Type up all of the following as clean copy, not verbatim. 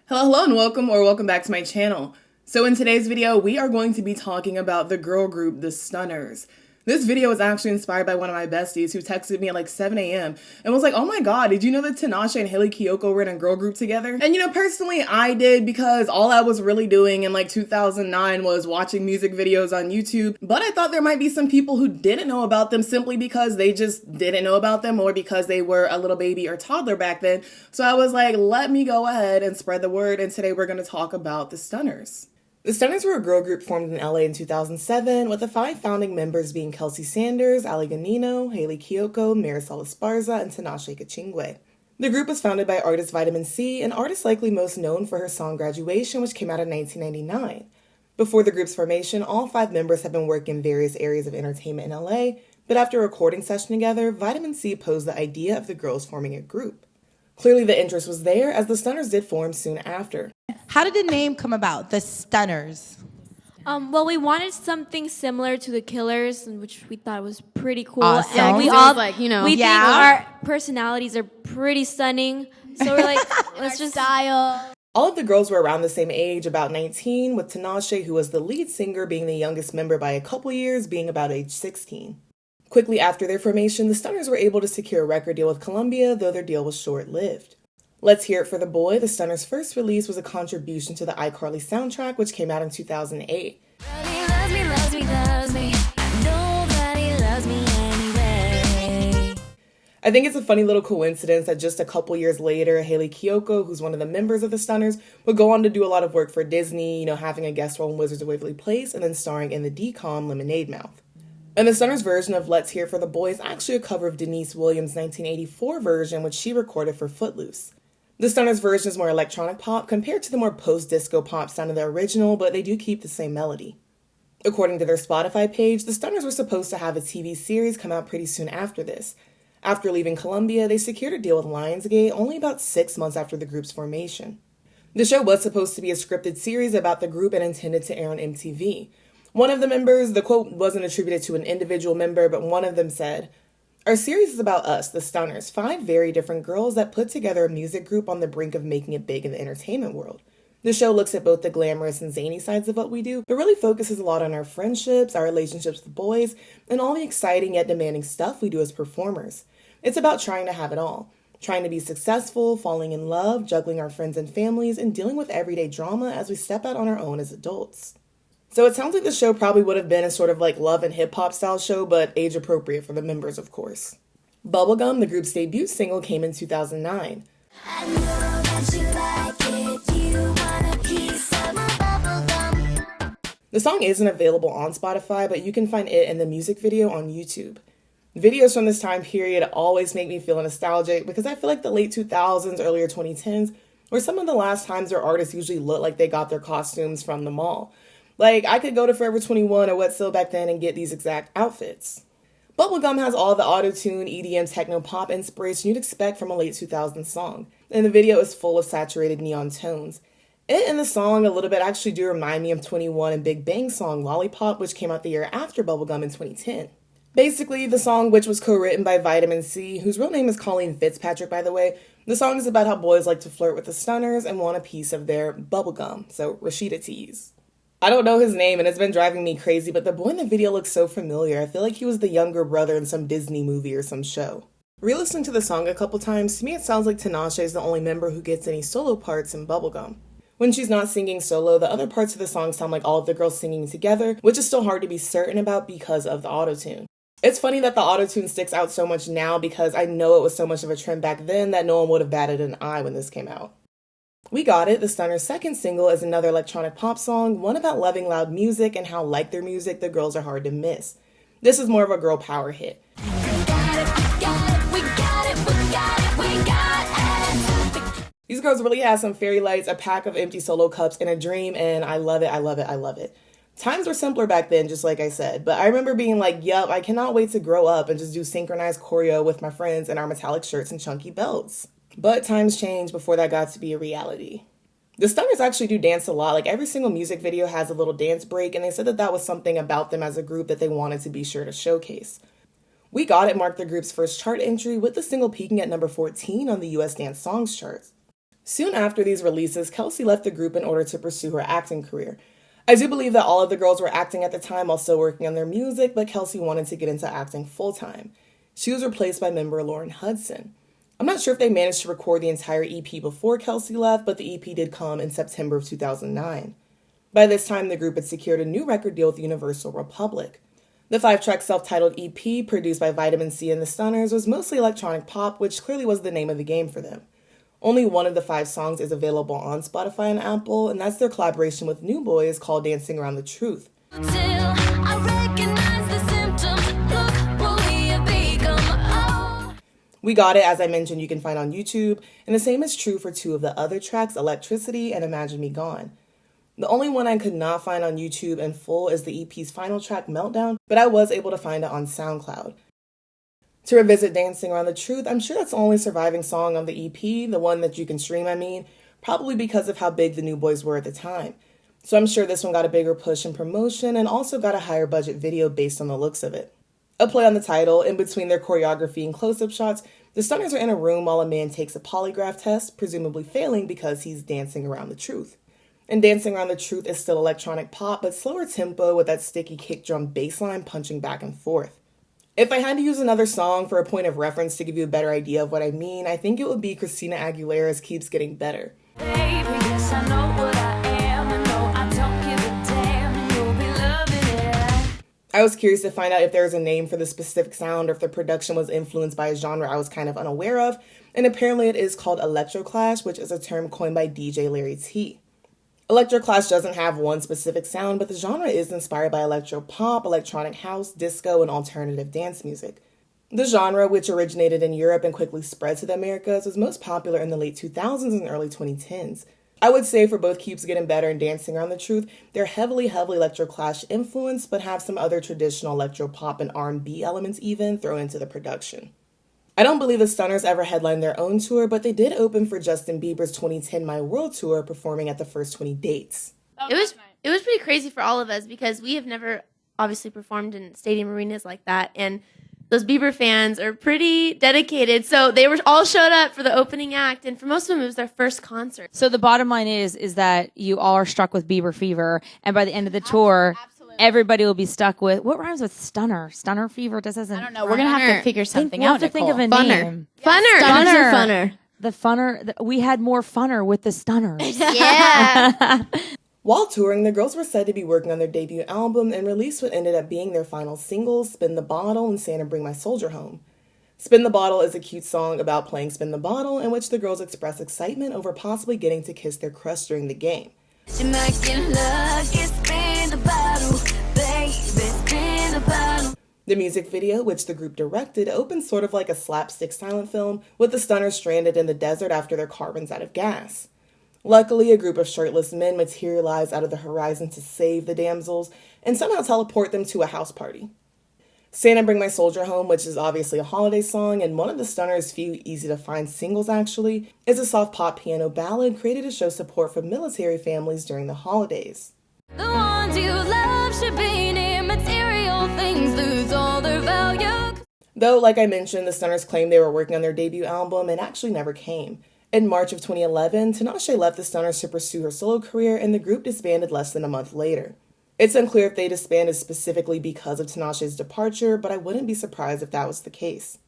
Hello and welcome back to my channel. So in today's video, we are going to be talking about the girl group, the Stunners. This video was actually inspired by one of my besties who texted me at like 7 a.m. and was like, oh my god, did you know that Tinashe and Hayley Kiyoko were in a girl group together? And personally I did, because all I was really doing in like 2009 was watching music videos on YouTube, but I thought there might be some people who didn't know about them simply because they just didn't know about them or because they were a little baby or toddler back then. So I was like, let me go ahead and spread the word, and today we're going to talk about the Stunners. The Stunners were a girl group formed in LA in 2007, with the 5 founding members being Kelsey Sanders, Ali Ganino, Hayley Kiyoko, Marisol Esparza, and Tinashe Kachingwe. The group was founded by artist Vitamin C, an artist likely most known for her song Graduation, which came out in 1999. Before the group's formation, all 5 members had been working in various areas of entertainment in LA, but after a recording session together, Vitamin C posed the idea of the girls forming a group. Clearly the interest was there, as the Stunners did form soon after. How did the name come about, the Stunners? Well, we wanted something similar to the Killers, which we thought was pretty cool. Awesome. And we It all, was think our personalities are pretty stunning. So we're like, let's just style. All of the girls were around the same age, about 19, with Tinashe, who was the lead singer, being the youngest member by a couple years, being about age 16. Quickly after their formation, the Stunners were able to secure a record deal with Columbia, though their deal was short-lived. Let's Hear It for the Boy, the Stunners' first release, was a contribution to the iCarly soundtrack, which came out in 2008. I think it's a funny little coincidence that just a couple years later, Hayley Kiyoko, who's one of the members of the Stunners, would go on to do a lot of work for Disney, having a guest role in Wizards of Waverly Place and then starring in the DCOM Lemonade Mouth. And the Stunners' version of Let's Hear It for the Boy is actually a cover of Denise Williams' 1984 version, which she recorded for Footloose. The Stunners' version is more electronic pop compared to the more post-disco pop sound of the original, but they do keep the same melody. According to their Spotify page, the Stunners were supposed to have a TV series come out pretty soon after this. After leaving Columbia, they secured a deal with Lionsgate only about 6 months after the group's formation. The show was supposed to be a scripted series about the group and intended to air on MTV. One of the members, the quote wasn't attributed to an individual member, but one of them said, "Our series is about us, the Stunners, 5 very different girls that put together a music group on the brink of making it big in the entertainment world. The show looks at both the glamorous and zany sides of what we do, but really focuses a lot on our friendships, our relationships with boys, and all the exciting yet demanding stuff we do as performers. It's about trying to have it all. Trying to be successful, falling in love, juggling our friends and families, and dealing with everyday drama as we step out on our own as adults." So it sounds like the show probably would have been a sort of like love and hip-hop style show, but age appropriate for the members, of course. Bubblegum, the group's debut single, came in 2009. I know that you like it, you want a piece of my bubblegum. The song isn't available on Spotify, but you can find it in the music video on YouTube. Videos from this time period always make me feel nostalgic because I feel like the late 2000s, earlier 2010s were some of the last times where artists usually look like they got their costumes from the mall. Like, I could go to Forever 21 or Wet Seal back then and get these exact outfits. Bubblegum has all the auto-tune, EDM, techno-pop inspiration you'd expect from a late 2000s song, and the video is full of saturated neon tones. It and the song a little bit actually do remind me of 21 and Big Bang's song Lollipop, which came out the year after Bubblegum in 2010. Basically, the song, which was co-written by Vitamin C, whose real name is Colleen Fitzpatrick, by the way, the song is about how boys like to flirt with the Stunners and want a piece of their bubblegum, so Rashida tease. I don't know his name and it's been driving me crazy, but the boy in the video looks so familiar. I feel like he was the younger brother in some Disney movie or some show. Re-listening to the song a couple times, to me it sounds like Tinashe is the only member who gets any solo parts in Bubblegum. When she's not singing solo, the other parts of the song sound like all of the girls singing together, which is still hard to be certain about because of the autotune. It's funny that the autotune sticks out so much now because I know it was so much of a trend back then that no one would have batted an eye when this came out. We Got It, the Stunners' second single, is another electronic pop song, one about loving loud music and how, like their music, the girls are hard to miss. This is more of a girl power hit. These girls really have some fairy lights, a pack of empty solo cups, and a dream, and I love it, I love it, I love it. Times were simpler back then, just like I said, but I remember being like, yup, I cannot wait to grow up and just do synchronized choreo with my friends in our metallic shirts and chunky belts. But times changed before that got to be a reality. The Stunners actually do dance a lot. Like, every single music video has a little dance break, and they said that that was something about them as a group that they wanted to be sure to showcase. We Got It marked the group's first chart entry, with the single peaking at number 14 on the US Dance Songs charts. Soon after these releases, Kelsey left the group in order to pursue her acting career. I do believe that all of the girls were acting at the time while still working on their music, but Kelsey wanted to get into acting full-time. She was replaced by member Lauren Hudson. I'm not sure if they managed to record the entire EP before Kelsey left, but the EP did come in September of 2009. By this time, the group had secured a new record deal with Universal Republic. The 5-track self-titled EP, produced by Vitamin C and the Stunners, was mostly electronic pop, which clearly was the name of the game for them. Only one of the 5 songs is available on Spotify and Apple, and that's their collaboration with New Boyz called Dancing Around the Truth. We Got It, as I mentioned, you can find on YouTube, and the same is true for 2 of the other tracks, Electricity and Imagine Me Gone. The only one I could not find on YouTube in full is the EP's final track, Meltdown, but I was able to find it on SoundCloud. To revisit Dancing Around the Truth, I'm sure that's the only surviving song on the EP, the one that you can stream, probably because of how big the New Boyz were at the time. So I'm sure this one got a bigger push in promotion and also got a higher budget video based on the looks of it. A play on the title, in between their choreography and close-up shots, the Stunners are in a room while a man takes a polygraph test, presumably failing because he's dancing around the truth. And Dancing Around the Truth is still electronic pop, but slower tempo with that sticky kick drum bass line punching back and forth. If I had to use another song for a point of reference to give you a better idea of what I mean, I think it would be Christina Aguilera's Keeps Getting Better. Baby, yes, I know what I am, and no, I don't give a damn, and you'll be loving it. I was curious to find out if there was a name for the specific sound or if the production was influenced by a genre I was kind of unaware of, and apparently it is called electroclash, which is a term coined by DJ Larry T. Electroclash doesn't have one specific sound, but the genre is inspired by electropop, electronic house, disco, and alternative dance music. The genre, which originated in Europe and quickly spread to the Americas, was most popular in the late 2000s and early 2010s. I would say for both Keeps Getting Better and Dancing Around the Truth, they're heavily electroclash influenced, but have some other traditional electropop and R&B elements even thrown into the production. I don't believe the Stunners ever headlined their own tour, but they did open for Justin Bieber's 2010 My World Tour, performing at the first 20 dates. It was pretty crazy for all of us because we have never obviously performed in stadium arenas like that, and those Bieber fans are pretty dedicated. So they were all showed up for the opening act, and for most of them, it was their first concert. So the bottom line is that you all are struck with Bieber fever, and by the end of the tour, everybody will be stuck with what rhymes with stunner. Stunner fever. This isn't. I don't know. We're gonna have to figure something We'll out. have to think of a Funner. name. Funner. Stunners Funner. are funner. The funner. We had more funner with the stunners. Yeah. While touring, the girls were said to be working on their debut album and released what ended up being their final singles, Spin the Bottle and Santa Bring My Soldier Home. Spin the Bottle is a cute song about playing Spin the Bottle in which the girls express excitement over possibly getting to kiss their crush during the game. You might get lucky, spin the bottle, baby, spin the bottle. The music video, which the group directed, opens sort of like a slapstick silent film, with the Stunners stranded in the desert after their car runs out of gas. Luckily, a group of shirtless men materialize out of the horizon to save the damsels and somehow teleport them to a house party. Santa Bring My Soldier Home, which is obviously a holiday song and one of the Stunners' few easy-to-find singles actually, is a soft pop piano ballad created to show support for military families during the holidays. The ones you love should be near, material things lose all their value. Though, like I mentioned, the Stunners claimed they were working on their debut album and actually never came. In March of 2011, Tinashe left the Stunners to pursue her solo career, and the group disbanded less than a month later. It's unclear if they disbanded specifically because of Tinashe's departure, but I wouldn't be surprised if that was the case.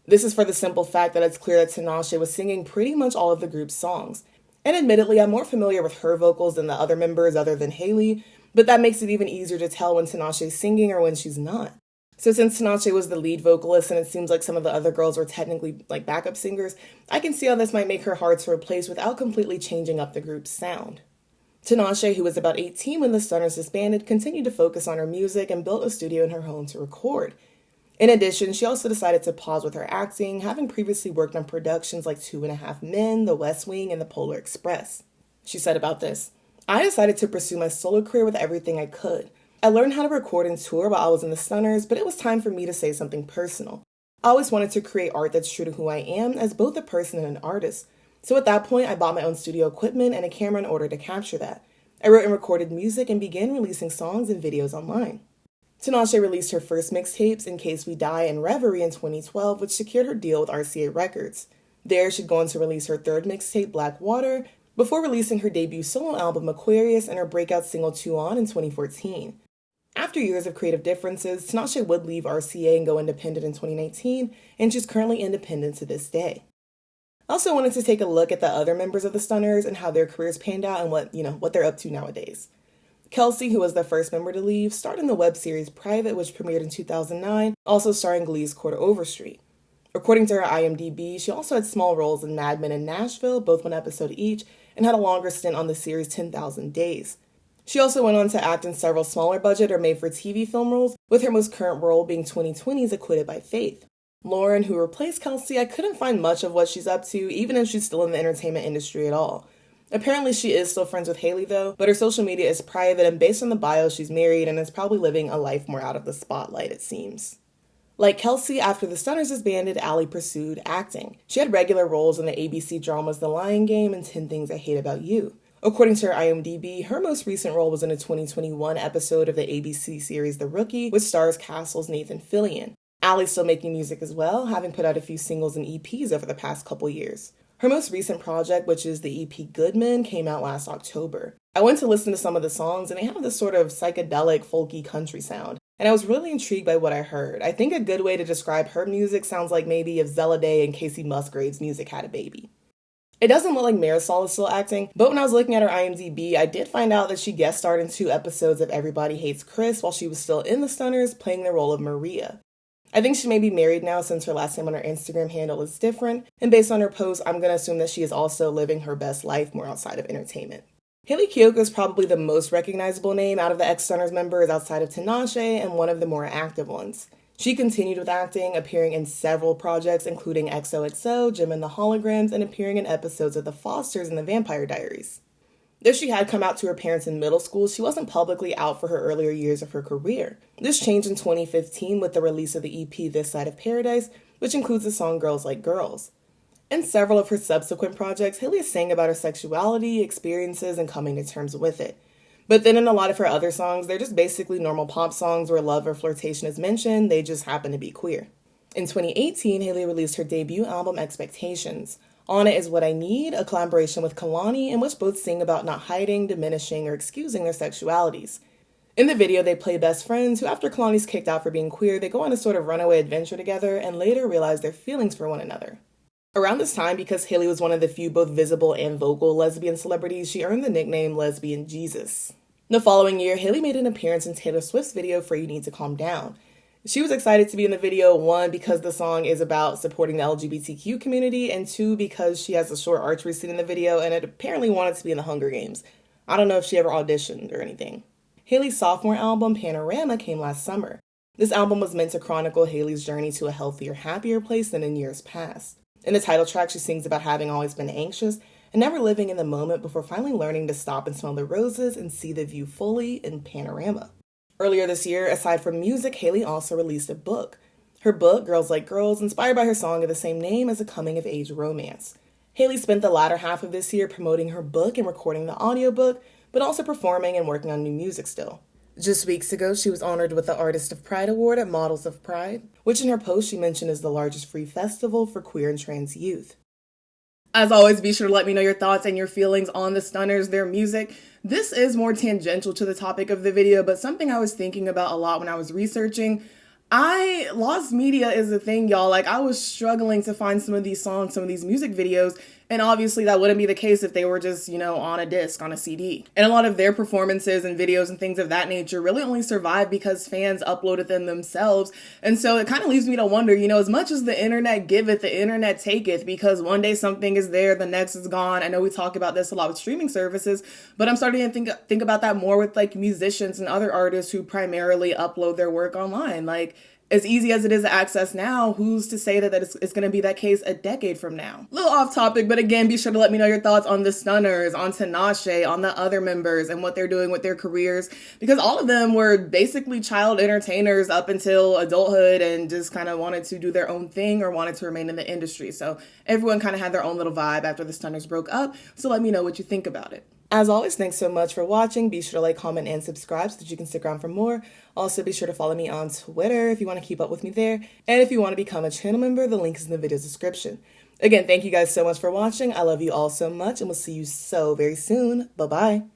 This is for the simple fact that it's clear that Tinashe was singing pretty much all of the group's songs. And admittedly, I'm more familiar with her vocals than the other members other than Hayley, but that makes it even easier to tell when Tinashe's singing or when she's not. So since Tinashe was the lead vocalist and it seems like some of the other girls were technically like backup singers, I can see how this might make her hard to replace without completely changing up the group's sound. Tinashe, who was about 18 when the Stunners disbanded, continued to focus on her music and built a studio in her home to record. In addition, she also decided to pause with her acting, having previously worked on productions like 2.5 Men, The West Wing, and The Polar Express. She said about this, "I decided to pursue my solo career with everything I could. I learned how to record and tour while I was in the Stunners, but it was time for me to say something personal. I always wanted to create art that's true to who I am as both a person and an artist. So at that point, I bought my own studio equipment and a camera in order to capture that. I wrote and recorded music and began releasing songs and videos online." Tinashe released her first mixtapes, In Case We Die and Reverie, in 2012, which secured her deal with RCA Records. There, she'd go on to release her third mixtape, Black Water, before releasing her debut solo album, Aquarius, and her breakout single, 2 On, in 2014. After years of creative differences, Tinashe would leave RCA and go independent in 2019, and she's currently independent to this day. I also wanted to take a look at the other members of the Stunners and how their careers panned out and what they're up to nowadays. Kelsey, who was the first member to leave, starred in the web series Private, which premiered in 2009, also starring Glee's Quarter Overstreet. According to her IMDb, she also had small roles in Mad Men and Nashville, both 1 episode each, and had a longer stint on the series 10,000 Days. She also went on to act in several smaller budget or made-for-TV film roles, with her most current role being 2020's Acquitted by Faith. Lauren, who replaced Kelsey, I couldn't find much of what she's up to, even if she's still in the entertainment industry at all. Apparently she is still friends with Hayley though, but her social media is private, and based on the bio, she's married and is probably living a life more out of the spotlight, it seems. Like Kelsey, after the Stunners disbanded, Allie pursued acting. She had regular roles in the ABC dramas The Lying Game and 10 Things I Hate About You. According to her IMDb, her most recent role was in a 2021 episode of the ABC series The Rookie, which stars Castle's Nathan Fillion. Allie's still making music as well, having put out a few singles and EPs over the past couple years. Her most recent project, which is the EP Goodman, came out last October. I went to listen to some of the songs, and they have this sort of psychedelic, folky country sound. And I was really intrigued by what I heard. I think a good way to describe her music sounds like maybe if Zella Day and Casey Musgraves' music had a baby. It doesn't look like Marisol is still acting, but when I was looking at her IMDb, I did find out that she guest starred in 2 episodes of Everybody Hates Chris while she was still in the Stunners, playing the role of Maria. I think she may be married now since her last name on her Instagram handle is different, and based on her post, I'm going to assume that she is also living her best life more outside of entertainment. Hayley Kiyoko is probably the most recognizable name out of the ex-Stunners members outside of Tinashe, and one of the more active ones. She continued with acting, appearing in several projects including XOXO, Jim and the Holograms, and appearing in episodes of The Fosters and The Vampire Diaries. Though she had come out to her parents in middle school, she wasn't publicly out for her earlier years of her career. This changed in 2015 with the release of the EP This Side of Paradise, which includes the song Girls Like Girls. In several of her subsequent projects, Hayley sang about her sexuality, experiences, and coming to terms with it. But then in a lot of her other songs, they're just basically normal pop songs where love or flirtation is mentioned, they just happen to be queer. In 2018, Hayley released her debut album, Expectations. On It Is What I Need, a collaboration with Kalani, in which both sing about not hiding, diminishing, or excusing their sexualities. In the video, they play best friends who, after Kalani's kicked out for being queer, they go on a sort of runaway adventure together and later realize their feelings for one another. Around this time, because Hayley was one of the few both visible and vocal lesbian celebrities, she earned the nickname Lesbian Jesus. The following year, Hayley made an appearance in Taylor Swift's video for You Need to Calm Down. She was excited to be in the video, 1, because the song is about supporting the LGBTQ community, and 2, because she has a short archery scene in the video and it apparently wanted to be in the Hunger Games. I don't know if she ever auditioned or anything. Hayley's sophomore album, Panorama, came last summer. This album was meant to chronicle Hayley's journey to a healthier, happier place than in years past. In the title track, she sings about having always been anxious and never living in the moment before finally learning to stop and smell the roses and see the view fully in Panorama. Earlier this year, aside from music, Hayley also released a book. Her book, Girls Like Girls, inspired by her song of the same name, is a coming-of-age romance. Hayley spent the latter half of this year promoting her book and recording the audiobook, but also performing and working on new music still. Just weeks ago, she was honored with the Artist of Pride Award at Models of Pride, which in her post she mentioned is the largest free festival for queer and trans youth. As always, be sure to let me know your thoughts and your feelings on the Stunners, their music. This is more tangential to the topic of the video, but something I was thinking about a lot when I was researching. Lost media is a thing, y'all. Like, I was struggling to find some of these songs, some of these music videos, and obviously that wouldn't be the case if they were just, on a disc, on a CD. And a lot of their performances and videos and things of that nature really only survived because fans uploaded them themselves. And so it kind of leaves me to wonder, as much as the internet giveth, the internet taketh, because one day something is there, the next is gone. I know we talk about this a lot with streaming services, but I'm starting to think about that more with like musicians and other artists who primarily upload their work online. Like, as easy as it is to access now, who's to say that it's going to be that case a decade from now? A little off topic, but again, be sure to let me know your thoughts on the Stunners, on Tinashe, on the other members, and what they're doing with their careers, because all of them were basically child entertainers up until adulthood and just kind of wanted to do their own thing or wanted to remain in the industry. So everyone kind of had their own little vibe after the Stunners broke up, so let me know what you think about it. As always, thanks so much for watching. Be sure to like, comment, and subscribe so that you can stick around for more. Also, be sure to follow me on Twitter if you want to keep up with me there. And if you want to become a channel member, the link is in the video description. Again, thank you guys so much for watching. I love you all so much, and we'll see you so very soon. Bye-bye.